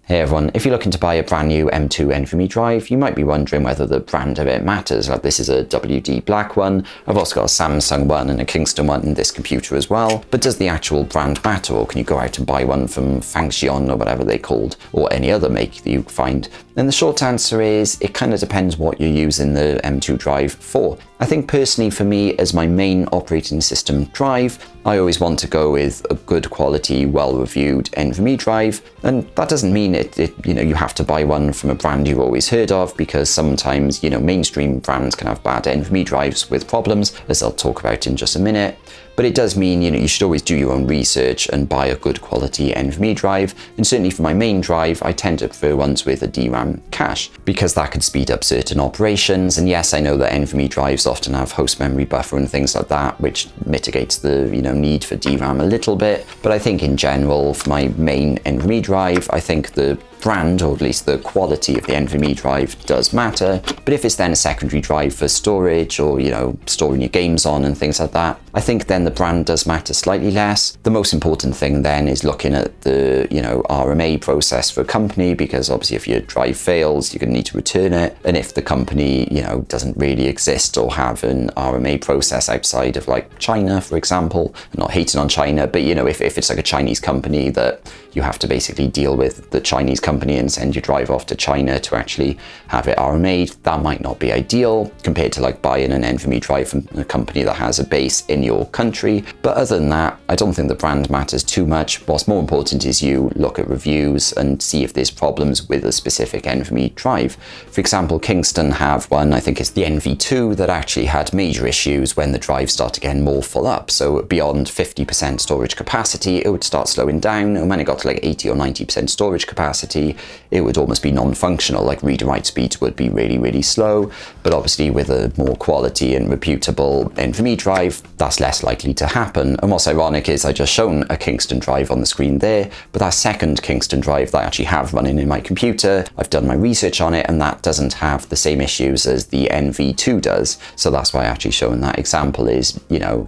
Hey everyone, if you're looking to buy a brand new M.2 NVMe drive, you might be wondering whether the brand of it matters. Like, this is a WD black one, I've also got a Samsung one and a Kingston one in this computer as well, but does the actual brand matter, or can you go out and buy one from Fanxiang or whatever they're called, or any other make that you find? And the short answer is, it kind of depends what you're using the M.2 drive for. I think personally for me, as my main operating system drive, I always want to go with a good quality, well-reviewed NVMe drive, and that doesn't mean you have to buy one from a brand you've always heard of, because sometimes, mainstream brands can have bad NVMe drives with problems, as I'll talk about in just a minute. But it does mean, you should always do your own research and buy a good quality NVMe drive. And certainly for my main drive, I tend to prefer ones with a DRAM cache, because that could speed up certain operations. And yes, I know that NVMe drives often have host memory buffer and things like that, which mitigates the, need for DRAM a little bit. But I think in general, for my main NVMe drive, I think the brand, or at least the quality of the NVMe drive, does matter. But if it's then a secondary drive for storage, or storing your games on and things like that, I think then the brand does matter slightly less. The most important thing then is looking at the RMA process for a company, because obviously if your drive fails, you're going to need to return it. And if the company doesn't really exist or have an RMA process outside of like China, for example, I'm not hating on China, but if it's like a Chinese company that you have to basically deal with the Chinese company and send your drive off to China to actually have it RMA'd, that might not be ideal compared to like buying an NVMe drive from a company that has a base in your country. But other than that, I don't think the brand matters too much. What's more important is you look at reviews and see if there's problems with a specific NVMe drive. For example, Kingston have one, I think it's the NV2, that actually had major issues when the drive started getting more full up. So beyond 50% storage capacity, it would start slowing down, and when it got to like 80 or 90% storage capacity, it would almost be non-functional. Like read and write speeds would be really, really slow. But obviously with a more quality and reputable NVMe drive, that's less likely to happen. And what's ironic is I just shown a Kingston drive on the screen there, but that second Kingston drive that I actually have running in my computer, I've done my research on it, and that doesn't have the same issues as the NV2 does. So that's why I actually showing that example is,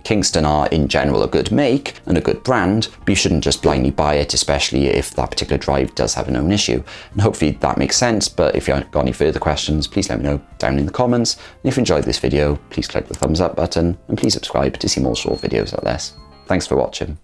Kingston are in general a good make and a good brand, but you shouldn't just blindly buy it, especially if that particular drive does have a known issue. And hopefully that makes sense. But if you've got any further questions, please let me know down in the comments. And if you enjoyed this video, please click the thumbs up button, and please subscribe to see more short videos like this. Thanks for watching.